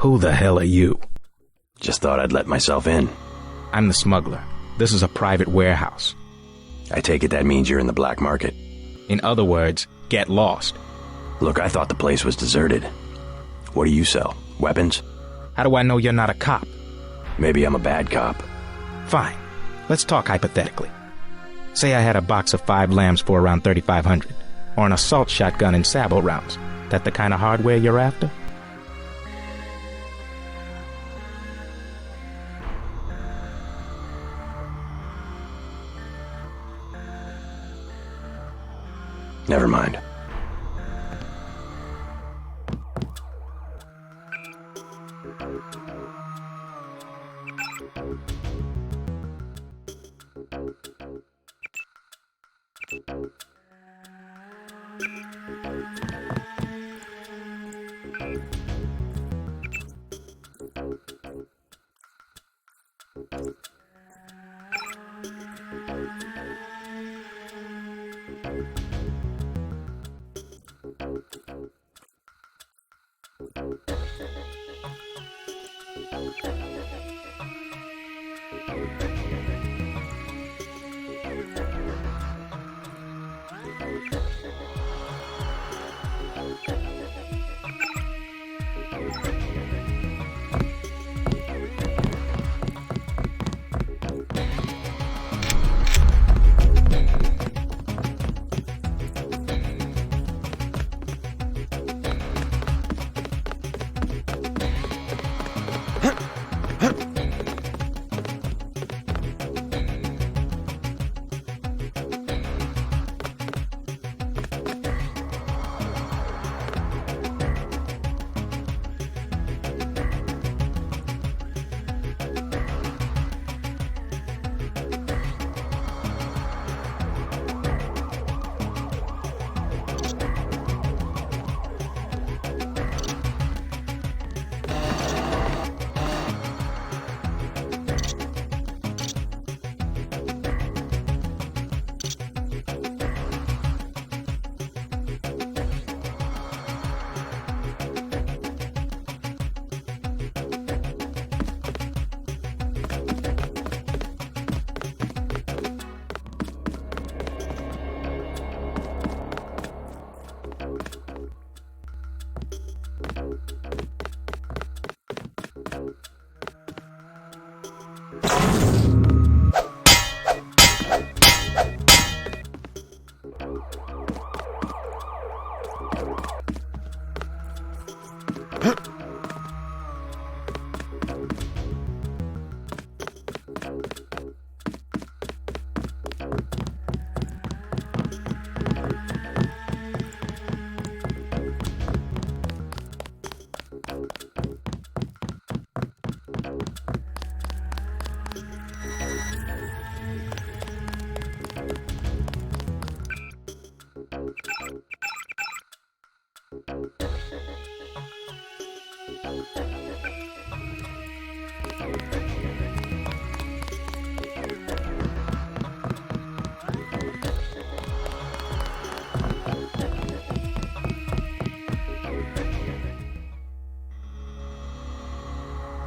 Who the hell are you? Just thought I'd let myself in. I'm the smuggler. This is a private warehouse. I take it that means you're in the black market. In other words, get lost. Look, I thought the place was deserted. What do you sell? Weapons? How do I know you're not a cop? Maybe I'm a bad cop. Fine. Let's talk hypothetically. Say I had a box of 5 lambs for around 3,500, or an assault shotgun and sabot rounds. That the kind of hardware you're after? Never mind.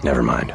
Never mind.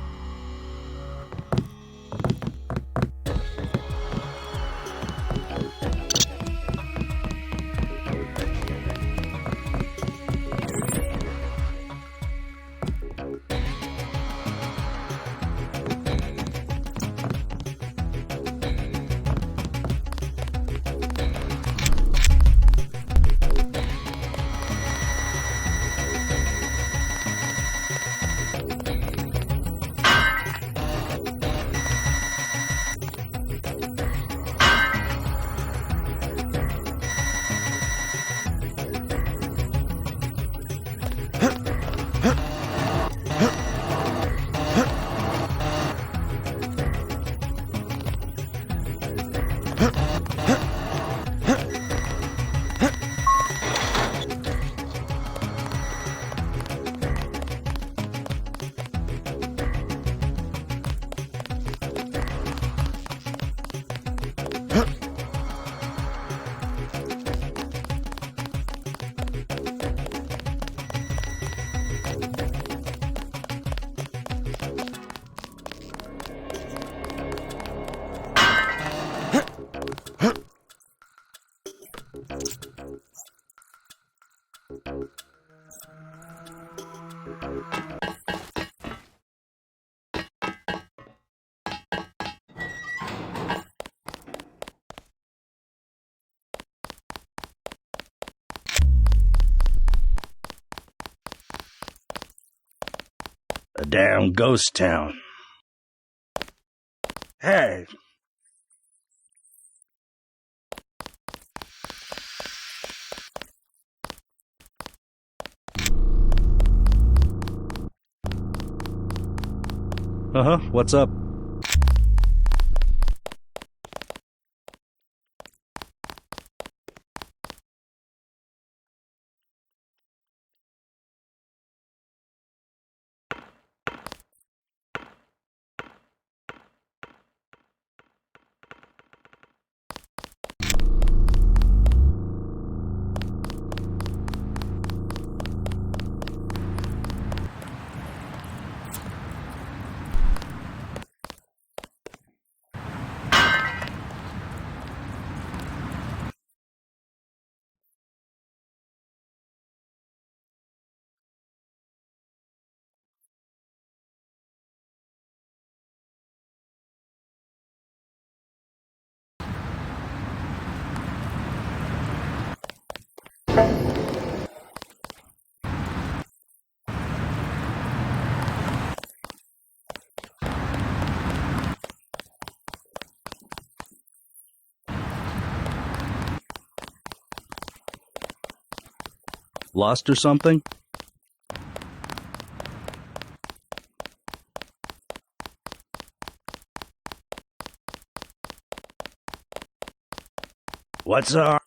A damn ghost town. Hey. What's up? Lost or something? What's up?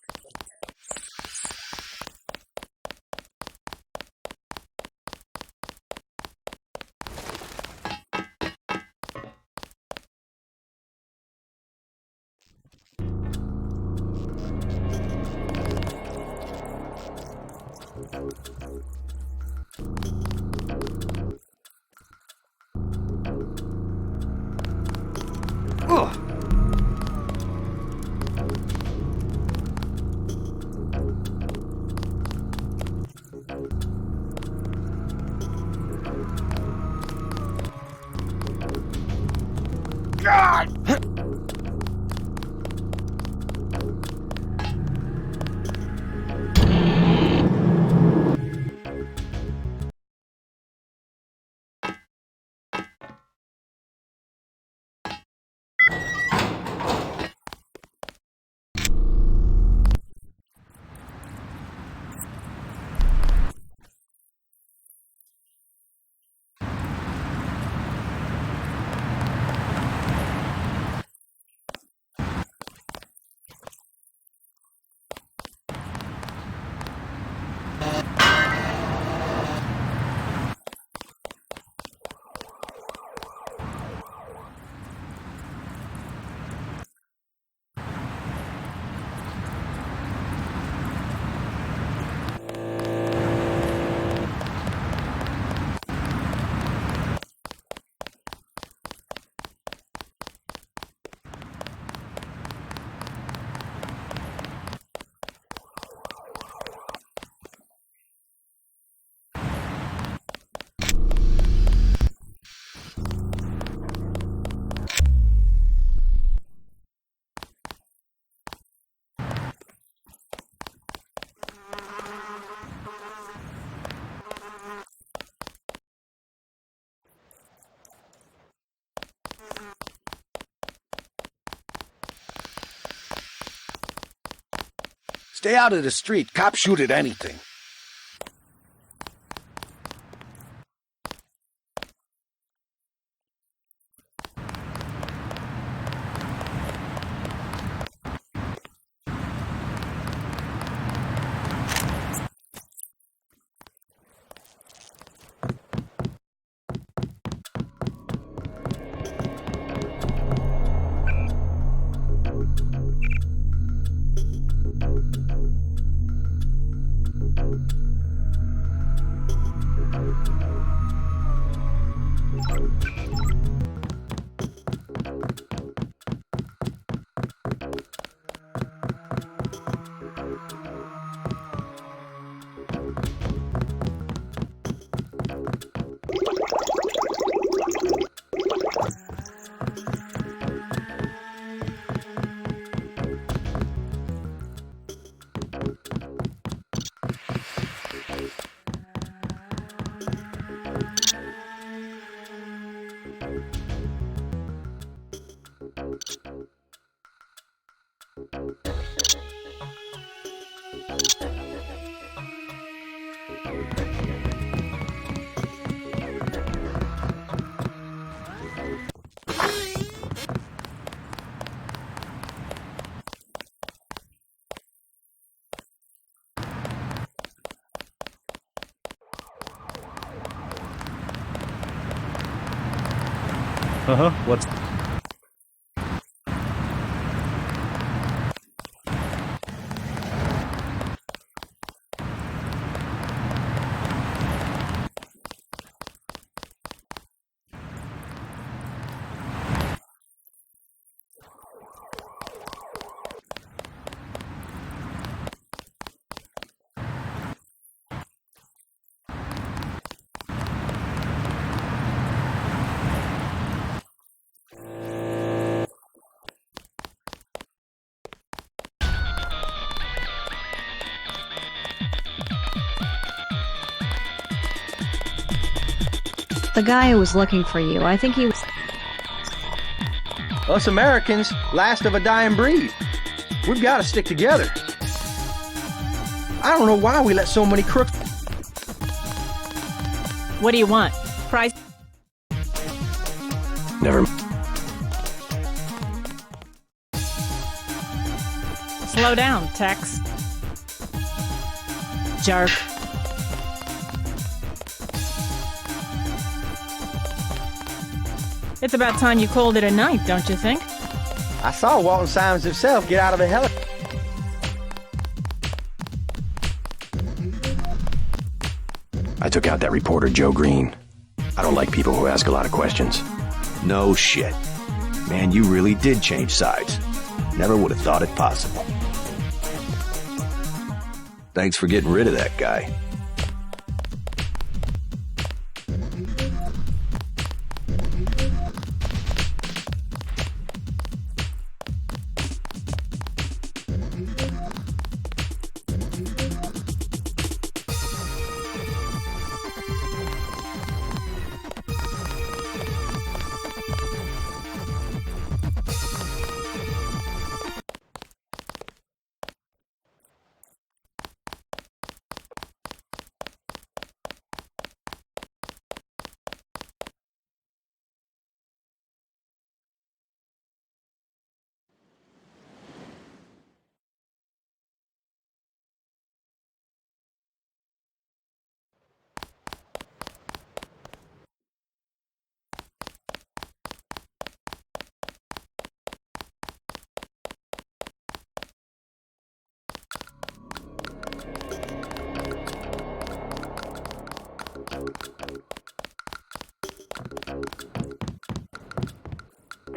Stay out of the street. Cops shoot at anything. What's... The guy who was looking for you, I think he was... Us Americans, last of a dying breed. We've got to stick together. I don't know why we let so many crooks... What do you want? Price? Never. Slow down, Tex. Jerk. It's about time you called it a night, don't you think? I saw Walton Simons himself get out of a helicopter. I took out that reporter, Joe Green. I don't like people who ask a lot of questions. No shit. Man, you really did change sides. Never would have thought it possible. Thanks for getting rid of that guy.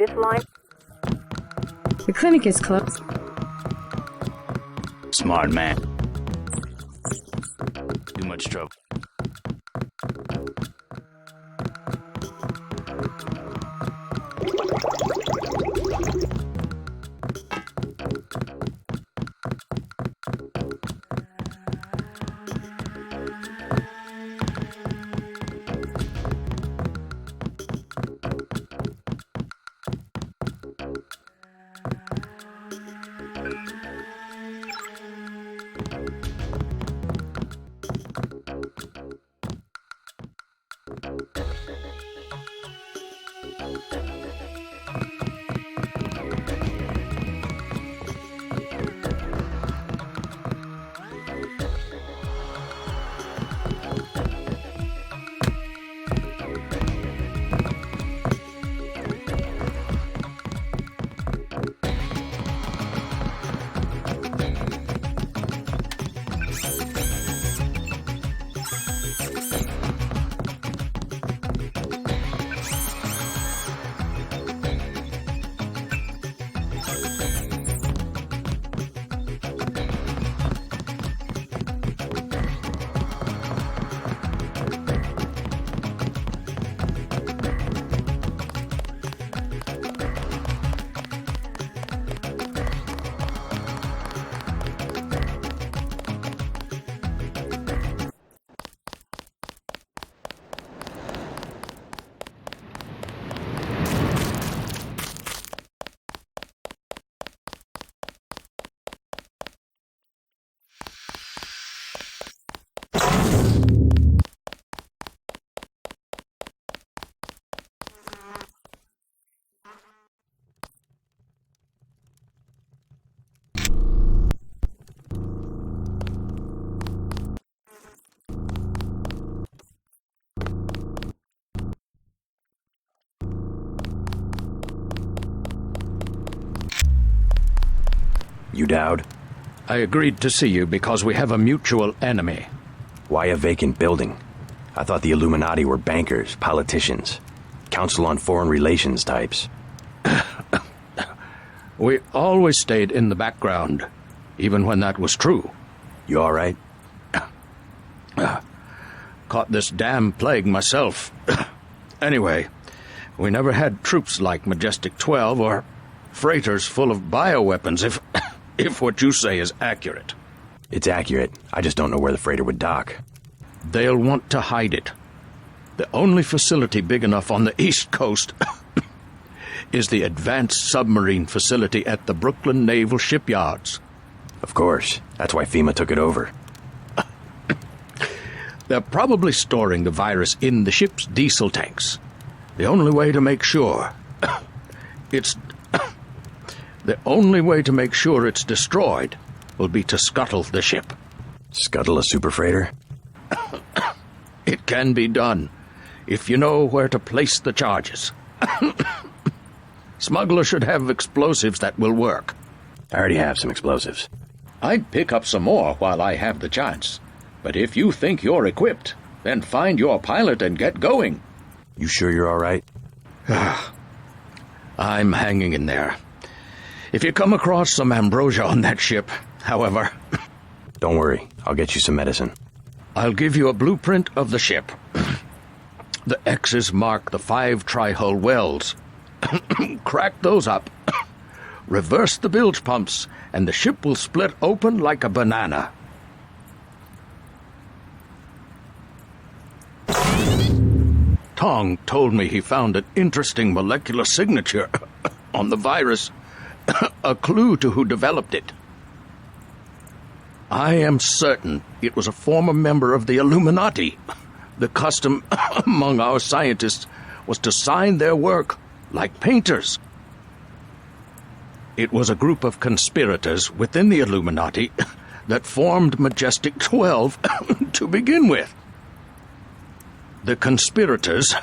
This line. The clinic is closed. Smart man. Too much trouble. You Dowd? I agreed to see you because we have a mutual enemy. Why a vacant building? I thought the Illuminati were bankers, politicians, Council on Foreign Relations types. We always stayed in the background, even when that was true. You all right? Caught this damn plague myself. Anyway, we never had troops like Majestic 12 or freighters full of bioweapons, if what you say is accurate. It's accurate. I just don't know where the freighter would dock. They'll want to hide it. The only facility big enough on the East Coast is the Advanced Submarine Facility at the Brooklyn Naval Shipyards. Of course. That's why FEMA took it over. They're probably storing the virus in the ship's diesel tanks. The only way to make sure it's destroyed will be to scuttle the ship. Scuttle a super freighter? It can be done, if you know where to place the charges. Smuggler should have explosives that will work. I already have some explosives. I'd pick up some more while I have the chance. But if you think you're equipped, then find your pilot and get going. You sure you're all right? I'm hanging in there. If you come across some ambrosia on that ship, however... Don't worry, I'll get you some medicine. I'll give you a blueprint of the ship. The X's mark the 5 tri-hull wells. Crack those up. Reverse the bilge pumps, and the ship will split open like a banana. Tong told me he found an interesting molecular signature on the virus, a clue to who developed it. I am certain it was a former member of the Illuminati. The custom among our scientists was to sign their work like painters. It was a group of conspirators within the Illuminati that formed Majestic 12 to begin with. The conspirators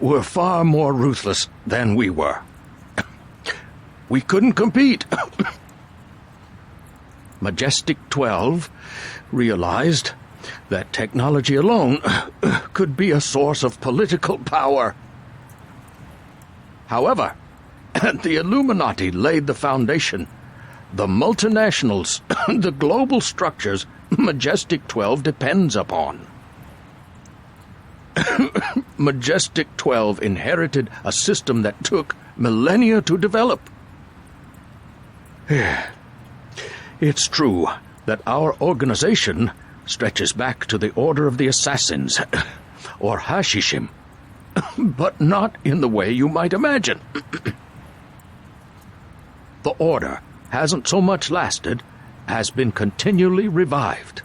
were far more ruthless than we were. We couldn't compete. Majestic 12 realized that technology alone could be a source of political power. However, the Illuminati laid the foundation. The multinationals, the global structures Majestic 12 depends upon. Majestic 12 inherited a system that took millennia to develop. It's true that our organization stretches back to the Order of the Assassins, or Hashishim, but not in the way you might imagine. The Order hasn't so much lasted as been continually revived.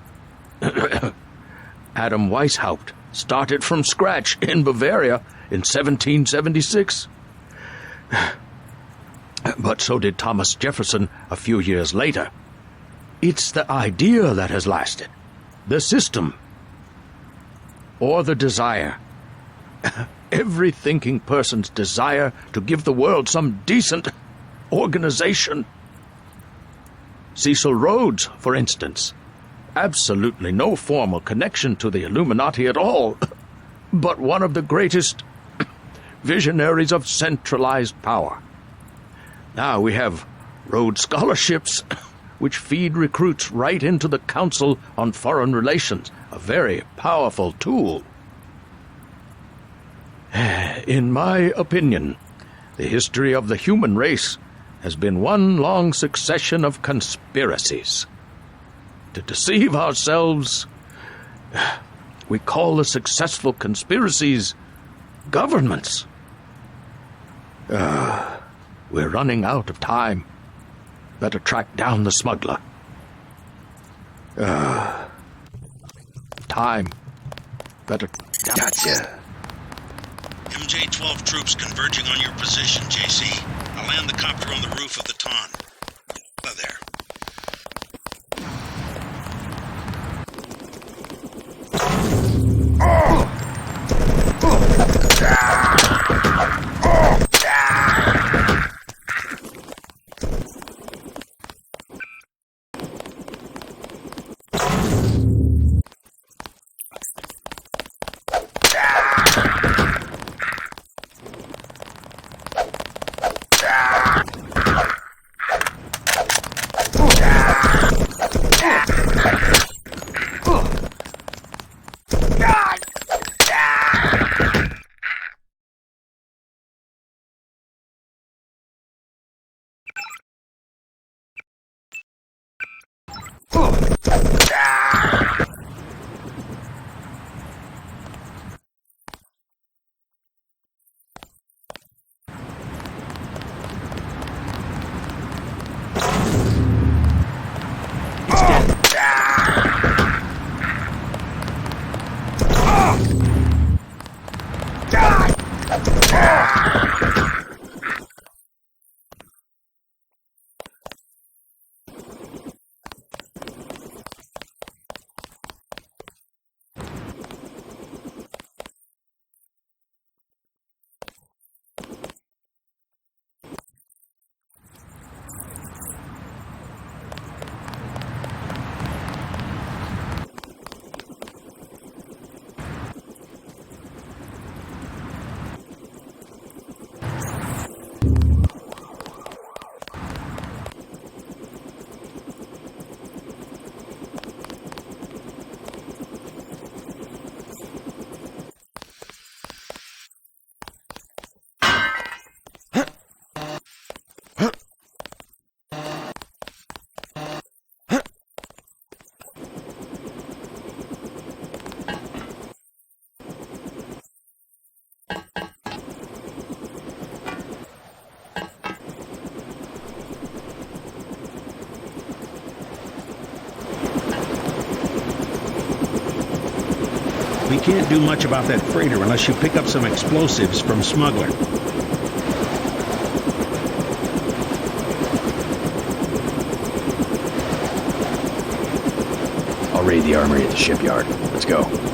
Adam Weishaupt started from scratch in Bavaria in 1776. But so did Thomas Jefferson a few years later. It's the idea that has lasted, the system, or the desire. Every thinking person's desire to give the world some decent organization. Cecil Rhodes, for instance, absolutely no formal connection to the Illuminati at all, but one of the greatest visionaries of centralized power. Now we have Rhodes Scholarships, which feed recruits right into the Council on Foreign Relations, a very powerful tool. In my opinion, the history of the human race has been one long succession of conspiracies. To deceive ourselves, we call the successful conspiracies governments. We're running out of time. Better track down the smuggler. Time. Better... Gotcha. MJ-12 troops converging on your position, JC. I'll land the copter on the roof of the Ton. There. We can't do much about that freighter unless you pick up some explosives from Smuggler. I'll raid the armory at the shipyard. Let's go.